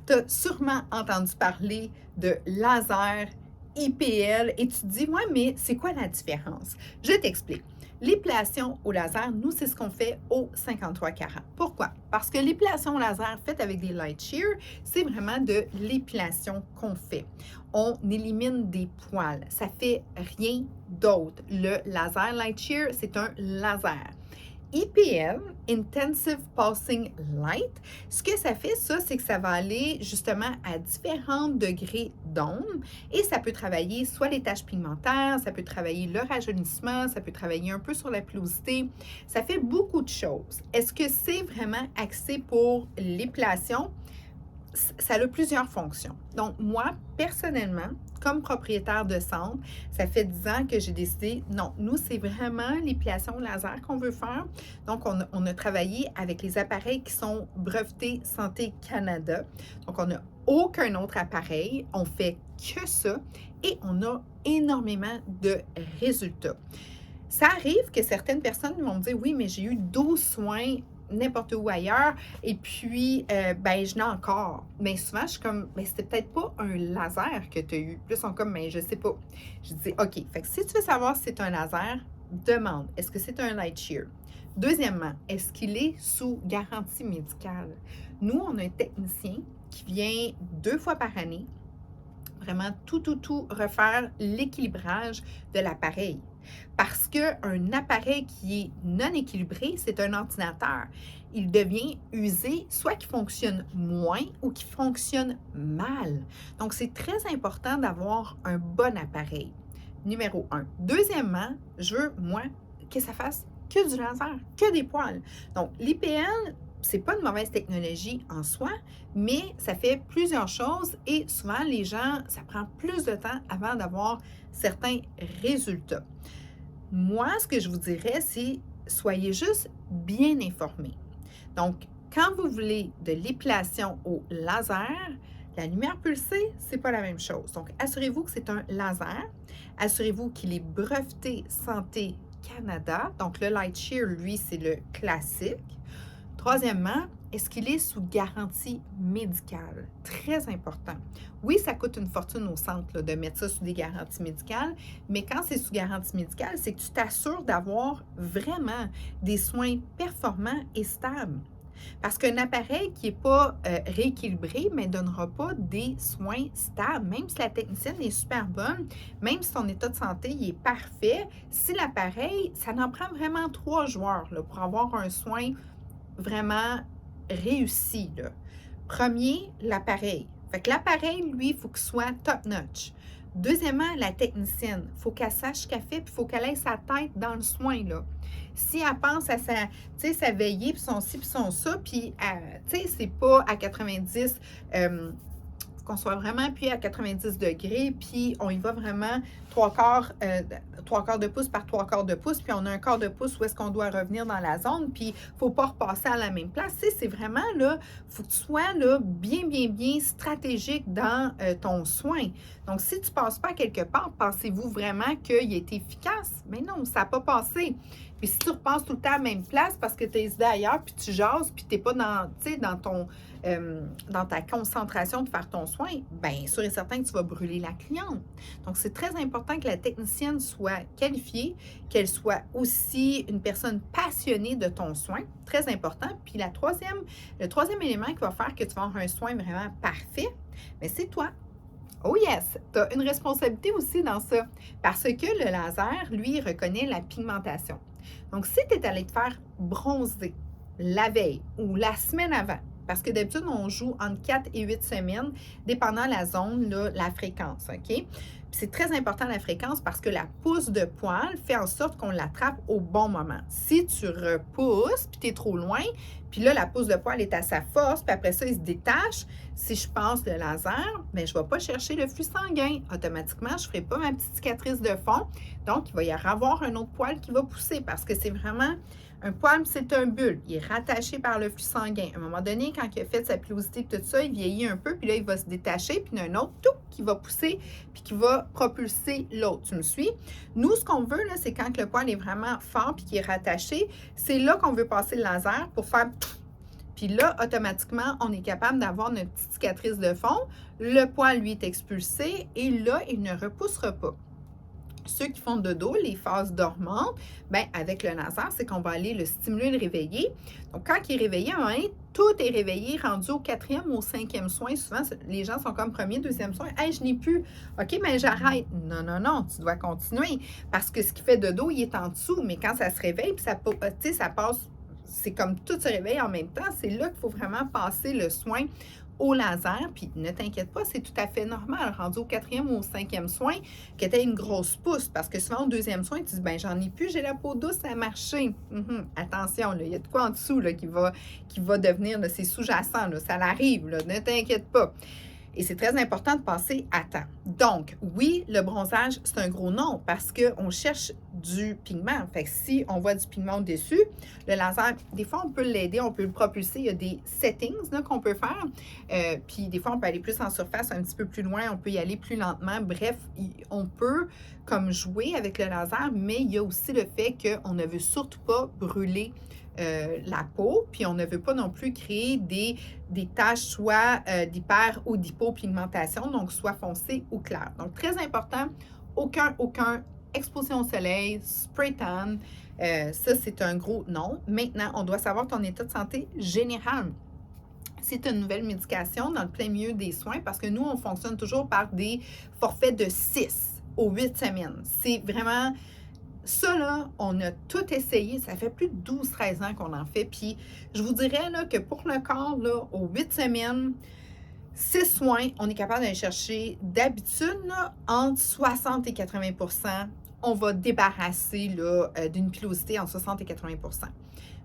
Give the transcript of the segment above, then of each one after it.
Tu as sûrement entendu parler de laser, IPL et tu te dis, ouais, mais c'est quoi la différence? Je t'explique. L'épilation au laser, nous, c'est ce qu'on fait au 53 carats. Pourquoi? Parce que l'épilation au laser faite avec des light shear, c'est vraiment de l'épilation qu'on fait. On élimine des poils. Ça fait rien d'autre. Le laser light shear, c'est un laser. IPL, Intensive Pulsing Light, ce que ça fait, ça, c'est que ça va aller justement à différents degrés d'ombre et ça peut travailler soit les taches pigmentaires, ça peut travailler le rajeunissement, ça peut travailler un peu sur la pilosité. Ça fait beaucoup de choses. Est-ce que c'est vraiment axé pour l'épilation? Ça a plusieurs fonctions. Donc, moi, personnellement, comme propriétaire de centre, ça fait 10 ans que j'ai décidé, non, nous, c'est vraiment l'épilation laser qu'on veut faire. Donc, on a travaillé avec les appareils qui sont brevetés Santé Canada. Donc, on n'a aucun autre appareil. On fait que ça et on a énormément de résultats. Ça arrive que certaines personnes vont me dire, oui, mais j'ai eu 12 soins n'importe où ailleurs, et puis, ben, je n'ai encore. Mais souvent, je suis comme, mais c'était peut-être pas un laser que tu as eu. Puis là, ils sont comme, mais je sais pas. Je dis, OK, fait que si tu veux savoir si c'est un laser, demande, est-ce que c'est un light shear? Deuxièmement, est-ce qu'il est sous garantie médicale? Nous, on a un technicien qui vient 2 fois par année, vraiment tout refaire l'équilibrage de l'appareil. Parce qu'un appareil qui est non équilibré, c'est un ordinateur. Il devient usé, soit qui fonctionne moins ou qui fonctionne mal. Donc, c'est très important d'avoir un bon appareil. Numéro 1. Deuxièmement, je veux, moi, que ça fasse que du laser, que des poils. Donc, l'IPL, c'est pas une mauvaise technologie en soi, mais ça fait plusieurs choses et souvent, les gens, ça prend plus de temps avant d'avoir certains résultats. Moi, ce que je vous dirais, c'est soyez juste bien informés. Donc, quand vous voulez de l'épilation au laser, la lumière pulsée, c'est pas la même chose. Donc, assurez-vous que c'est un laser. Assurez-vous qu'il est breveté Santé Canada. Donc, le light shear, lui, c'est le classique. Troisièmement, est-ce qu'il est sous garantie médicale? Très important. Oui, ça coûte une fortune au centre là, de mettre ça sous des garanties médicales, mais quand c'est sous garantie médicale, c'est que tu t'assures d'avoir vraiment des soins performants et stables. Parce qu'un appareil qui n'est pas rééquilibré ne donnera pas des soins stables. Même si la technicienne est super bonne, même si son état de santé il est parfait, si l'appareil, ça en prend vraiment 3 joueurs là, pour avoir un soin vraiment réussi. Là. Premier, l'appareil. Fait que l'appareil, lui, il faut qu'il soit top-notch. Deuxièmement, la technicienne. Il faut qu'elle sache ce qu'elle fait, puis il faut qu'elle ait sa tête dans le soin. Là. Si elle pense à sa veillée, puis son ci, puis son ça, puis, c'est pas à 90, qu'on soit vraiment appuyé à 90 degrés, puis on y va vraiment 3/4 de pouce par 3/4 de pouce, puis on a un quart de pouce où est-ce qu'on doit revenir dans la zone, puis il ne faut pas repasser à la même place. C'est vraiment, là, il faut que tu sois là, bien stratégique dans ton soin. Donc, si tu ne passes pas quelque part, pensez-vous vraiment qu'il a été efficace? Mais non, ça n'a pas passé. Puis si tu repasses tout le temps à la même place parce que tu es idées ailleurs, puis tu jases, puis tu n'es pas dans ta concentration de faire ton soin, bien sûr et certain que tu vas brûler la cliente. Donc, c'est très important que la technicienne soit qualifiée, qu'elle soit aussi une personne passionnée de ton soin, très important. Puis le troisième élément qui va faire que tu vas avoir un soin vraiment parfait, bien, c'est toi. Oh yes, tu as une responsabilité aussi dans ça, parce que le laser, lui, reconnaît la pigmentation. Donc, si tu es allé te faire bronzer la veille ou la semaine avant, parce que d'habitude, on joue entre 4 et 8 semaines, dépendant la zone, là, la fréquence, OK? C'est très important la fréquence parce que la pousse de poil fait en sorte qu'on l'attrape au bon moment. Si tu repousses, puis tu es trop loin, puis là, la pousse de poil est à sa force, puis après ça, il se détache. Si je passe le laser, bien, je ne vais pas chercher le flux sanguin. Automatiquement, je ne ferai pas ma petite cicatrice de fond. Donc, il va y avoir un autre poil qui va pousser parce que c'est vraiment un poil, c'est un bulbe. Il est rattaché par le flux sanguin. À un moment donné, quand il a fait sa pilosité et tout ça, il vieillit un peu, puis là, il va se détacher, puis il y a un autre tout qui va pousser, puis qui va propulser l'autre. Tu me suis? Nous, ce qu'on veut, là, c'est quand le poil est vraiment fort puis qui est rattaché, c'est là qu'on veut passer le laser pour faire Puis là, automatiquement, on est capable d'avoir notre petite cicatrice de fond. Le poil, lui, est expulsé et là, il ne repoussera pas. Ceux qui font de dos, les phases dormantes, bien, avec le laser, c'est qu'on va aller le stimuler, le réveiller. Donc, quand il est réveillé, hein, tout est réveillé, rendu au 4e ou au 5e soin. Souvent, les gens sont comme premier, 2e soin. Hey, je n'ai plus. OK, mais j'arrête. Non, non, non, tu dois continuer. Parce que ce qui fait de dos, il est en dessous. Mais quand ça se réveille, puis ça passe, c'est comme tout se réveille en même temps. C'est là qu'il faut vraiment passer le soin au laser, puis ne t'inquiète pas, c'est tout à fait normal, rendu au 4e ou au 5e soin, que tu aies une grosse pousse, parce que souvent au 2e soin, tu dis, ben j'en ai plus, j'ai la peau douce, ça a marché. Attention, il y a de quoi en dessous là, qui va devenir, c'est sous-jacent, ça l'arrive, ne t'inquiète pas. Et c'est très important de passer à temps. Donc, oui, le bronzage, c'est un gros non parce qu'on cherche du pigment. Fait que si on voit du pigment au-dessus, le laser, des fois, on peut l'aider, on peut le propulser. Il y a des settings qu'on peut faire. Puis des fois, on peut aller plus en surface, un petit peu plus loin, on peut y aller plus lentement. Bref, on peut comme jouer avec le laser, mais il y a aussi le fait qu'on ne veut surtout pas brûler la peau, puis on ne veut pas non plus créer des taches soit d'hyper ou d'hypopigmentation, donc soit foncées ou claires. Donc, très important, aucun exposition au soleil, spray tan, ça c'est un gros non. Maintenant, on doit savoir ton état de santé général. C'est une nouvelle médication dans le plein milieu des soins parce que nous, on fonctionne toujours par des forfaits de 6 aux 8 semaines. C'est vraiment... Ça, là, on a tout essayé. Ça fait plus de 12-13 ans qu'on en fait. Puis, je vous dirais là, que pour le corps, là, aux 8 semaines, 6 soins, on est capable d'aller chercher d'habitude là, entre 60 et 80 %. On va débarrasser là, d'une pilosité en 60 et 80 %.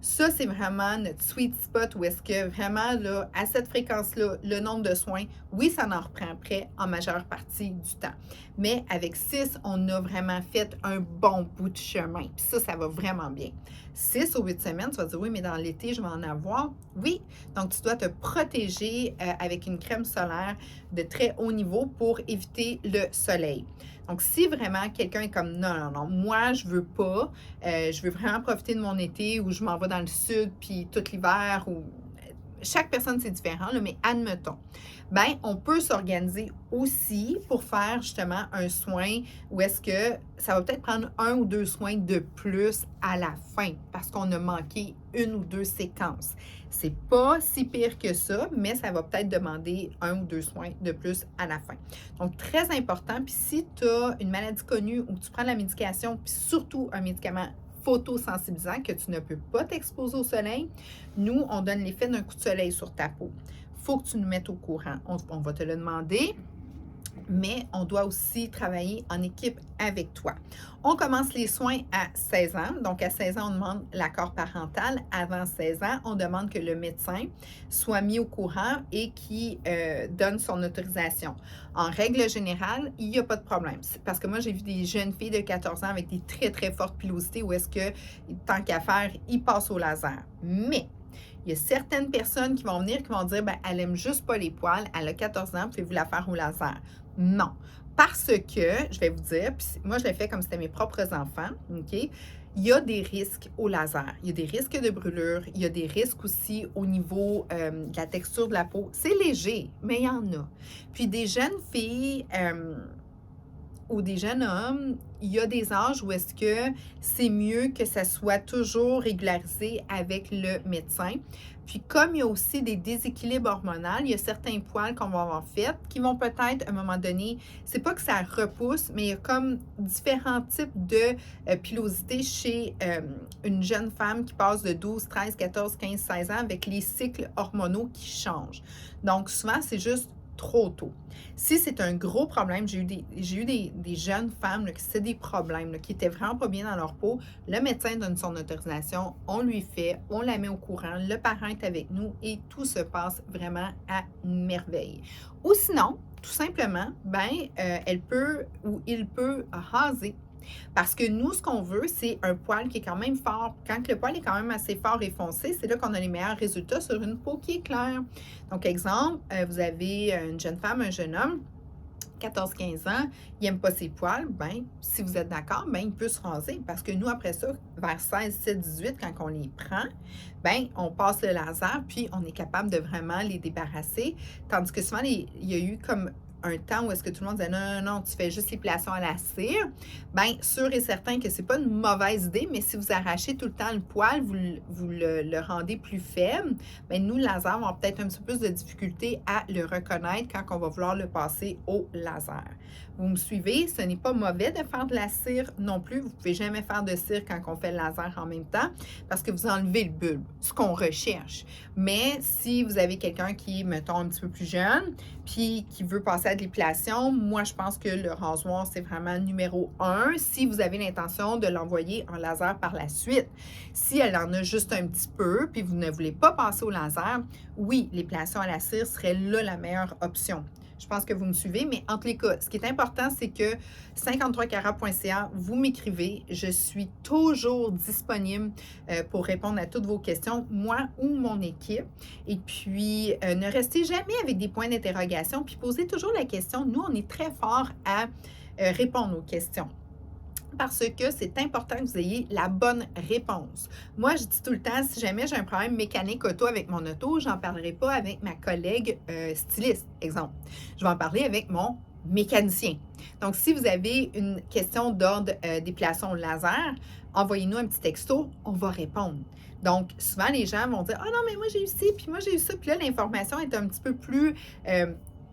Ça, c'est vraiment notre sweet spot où est-ce que vraiment, là, à cette fréquence-là, le nombre de soins, oui, ça en reprend après en majeure partie du temps. Mais avec 6, on a vraiment fait un bon bout de chemin. Puis ça va vraiment bien. 6 ou 8 semaines, tu vas dire, oui, mais dans l'été, je vais en avoir. Oui, donc tu dois te protéger avec une crème solaire de très haut niveau pour éviter le soleil. Donc, si vraiment quelqu'un est comme non, non, non, moi, je veux pas, je veux vraiment profiter de mon été où je m'en vais dans le sud, puis tout l'hiver, ou chaque personne, c'est différent, là, mais admettons, ben on peut s'organiser aussi pour faire justement un soin où est-ce que ça va peut-être prendre 1 ou 2 soins de plus à la fin parce qu'on a manqué 1 ou 2 séquences. C'est pas si pire que ça, mais ça va peut-être demander 1 ou 2 soins de plus à la fin. Donc, très important. Puis si tu as une maladie connue ou tu prends de la médication, puis surtout un médicament photosensibilisant que tu ne peux pas t'exposer au soleil, nous, on donne l'effet d'un coup de soleil sur ta peau. Il faut que tu nous mettes au courant. On va te le demander, mais on doit aussi travailler en équipe avec toi. On commence les soins à 16 ans. Donc, à 16 ans, on demande l'accord parental. Avant 16 ans, on demande que le médecin soit mis au courant et qui donne son autorisation. En règle générale, il n'y a pas de problème. Parce que moi, j'ai vu des jeunes filles de 14 ans avec des très, très fortes pilosités où est-ce que, tant qu'à faire, ils passent au laser. Mais il y a certaines personnes qui vont venir qui vont dire, ben, elle aime juste pas les poils, elle a 14 ans, pouvez-vous la faire au laser? Non. Parce que, je vais vous dire, puis moi, je l'ai fait comme c'était mes propres enfants, OK? Il y a des risques au laser. Il y a des risques de brûlure. Il y a des risques aussi au niveau de la texture de la peau. C'est léger, mais il y en a. Puis des jeunes filles ou des jeunes hommes, il y a des âges où est-ce que c'est mieux que ça soit toujours régularisé avec le médecin. Puis comme il y a aussi des déséquilibres hormonaux, il y a certains poils qu'on va avoir faits qui vont peut-être, à un moment donné, c'est pas que ça repousse, mais il y a comme différents types de pilosité chez une jeune femme qui passe de 12, 13, 14, 15, 16 ans avec les cycles hormonaux qui changent. Donc souvent, c'est juste trop tôt. Si c'est un gros problème, j'ai eu des jeunes femmes là, qui c'était des problèmes, là, qui étaient vraiment pas bien dans leur peau, le médecin donne son autorisation, on lui fait, on la met au courant, le parent est avec nous et tout se passe vraiment à merveille. Ou sinon, tout simplement, ben, elle peut ou il peut raser. Parce que nous, ce qu'on veut, c'est un poil qui est quand même fort. Quand le poil est quand même assez fort et foncé, c'est là qu'on a les meilleurs résultats sur une peau qui est claire. Donc, exemple, vous avez une jeune femme, un jeune homme, 14-15 ans, il n'aime pas ses poils, ben, si vous êtes d'accord, ben, il peut se raser parce que nous, après ça, vers 16, 17, 18, quand on les prend, ben, on passe le laser puis on est capable de vraiment les débarrasser. Tandis que souvent, il y a eu comme un temps où est-ce que tout le monde disait non, non, non, tu fais juste l'épilation à la cire, bien, sûr et certain que c'est pas une mauvaise idée, mais si vous arrachez tout le temps le poil, vous le rendez plus faible, bien, nous, le laser, on va peut-être un petit peu plus de difficulté à le reconnaître quand on va vouloir le passer au laser. Vous me suivez, ce n'est pas mauvais de faire de la cire non plus. Vous ne pouvez jamais faire de cire quand on fait le laser en même temps parce que vous enlevez le bulbe, ce qu'on recherche. Mais si vous avez quelqu'un qui est, mettons, un petit peu plus jeune, puis qui veut passer à de l'épilation, moi, je pense que le rasoir, c'est vraiment numéro 1 si vous avez l'intention de l'envoyer en laser par la suite. Si elle en a juste un petit peu, puis vous ne voulez pas passer au laser, oui, l'épilation à la cire serait là la meilleure option. Je pense que vous me suivez, mais entre les cas, ce qui est important, c'est que 53carats.ca, vous m'écrivez. Je suis toujours disponible pour répondre à toutes vos questions, moi ou mon équipe. Et puis, ne restez jamais avec des points d'interrogation, puis posez toujours la question. Nous, on est très fort à répondre aux questions, parce que c'est important que vous ayez la bonne réponse. Moi, je dis tout le temps, si jamais j'ai un problème mécanique auto avec mon auto, j'en parlerai pas avec ma collègue styliste, exemple. Je vais en parler avec mon mécanicien. Donc, si vous avez une question d'ordre d'épilation au laser, envoyez-nous un petit texto, on va répondre. Donc, souvent, les gens vont dire « Ah non, mais moi, j'ai eu ci, puis moi, j'ai eu ça. » Puis là, l'information est un petit peu plus... tu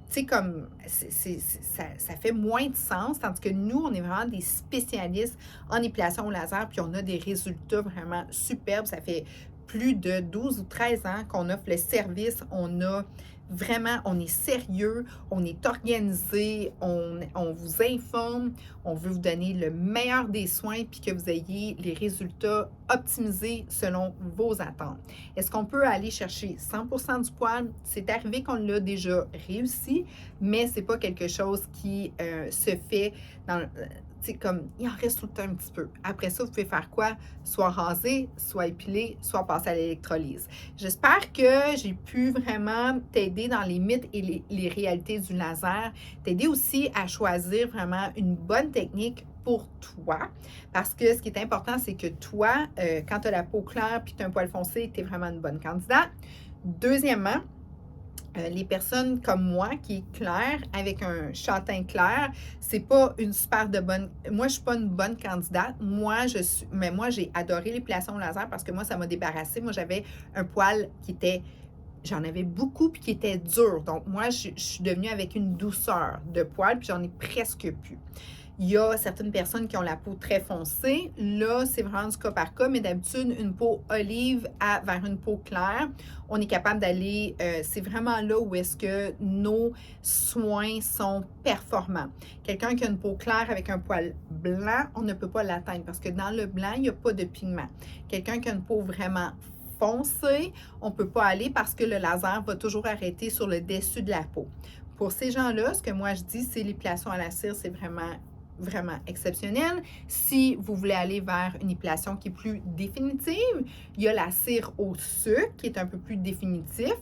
sais, comme ça fait moins de sens, tandis que nous, on est vraiment des spécialistes en épilation au laser, puis on a des résultats vraiment superbes. Ça fait plus de 12 ou 13 ans qu'on offre le service. On a vraiment, on est sérieux, on est organisé, on vous informe, on veut vous donner le meilleur des soins, puis que vous ayez les résultats optimisés selon vos attentes. Est-ce qu'on peut aller chercher 100% du poil? C'est arrivé qu'on l'a déjà réussi, mais ce n'est pas quelque chose qui se fait dans... C'est comme, il en reste tout le temps un petit peu. Après ça, vous pouvez faire quoi? Soit raser, soit épiler, soit passer à l'électrolyse. J'espère que j'ai pu vraiment t'aider dans les mythes et les réalités du laser, t'aider aussi à choisir vraiment une bonne technique pour toi. Parce que ce qui est important, c'est que toi, quand tu as la peau claire et tu as un poil foncé, tu es vraiment une bonne candidate. Deuxièmement, les personnes comme moi qui est claire avec un châtain clair, c'est pas une super de bonne. Moi, je suis pas une bonne candidate. Mais moi, j'ai adoré l'épilation au laser parce que moi, ça m'a débarrassé. Moi, j'avais un poil qui était. J'en avais beaucoup puis qui était dur. Donc, moi, je suis devenue avec une douceur de poil, puis j'en ai presque plus. Il y a certaines personnes qui ont la peau très foncée. Là, c'est vraiment du cas par cas, mais d'habitude, une peau olive vers une peau claire, on est capable d'aller, c'est vraiment là où est-ce que nos soins sont performants. Quelqu'un qui a une peau claire avec un poil blanc, on ne peut pas l'atteindre parce que dans le blanc, il n'y a pas de pigment. Quelqu'un qui a une peau vraiment foncée, on ne peut pas aller parce que le laser va toujours arrêter sur le dessus de la peau. Pour ces gens-là, ce que moi je dis, c'est l'épilation à la cire, c'est vraiment exceptionnel. Si vous voulez aller vers une épilation qui est plus définitive, il y a la cire au sucre qui est un peu plus définitif,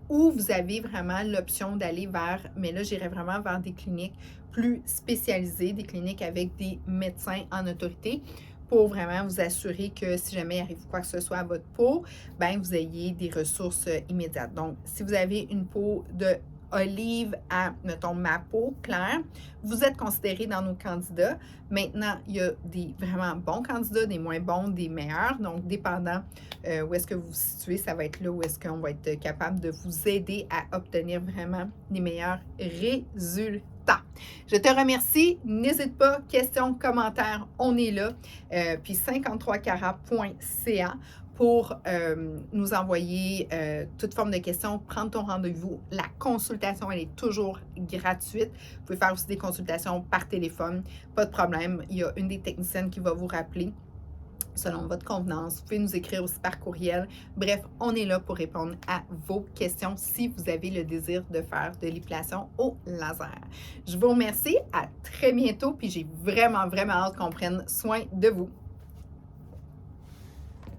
ou vous avez vraiment l'option d'aller vers, mais là j'irais vraiment vers des cliniques plus spécialisées, des cliniques avec des médecins en autorité, pour vraiment vous assurer que si jamais il arrive quoi que ce soit à votre peau, bien, vous ayez des ressources immédiates. Donc, si vous avez une peau de olive à, mettons, ma peau claire, vous êtes considéré dans nos candidats. Maintenant, il y a des vraiment bons candidats, des moins bons, des meilleurs. Donc, dépendant où est-ce que vous vous situez, ça va être là où est-ce qu'on va être capable de vous aider à obtenir vraiment les meilleurs résultats. Je te remercie. N'hésite pas, questions, commentaires, on est là. Puis 53carats.ca pour nous envoyer toute forme de questions, prendre ton rendez-vous. La consultation, elle est toujours gratuite. Vous pouvez faire aussi des consultations par téléphone, pas de problème. Il y a une des techniciennes qui va vous rappeler selon votre convenance. Vous pouvez nous écrire aussi par courriel. Bref, on est là pour répondre à vos questions si vous avez le désir de faire de l'épilation au laser. Je vous remercie. À très bientôt. Puis j'ai vraiment hâte qu'on prenne soin de vous.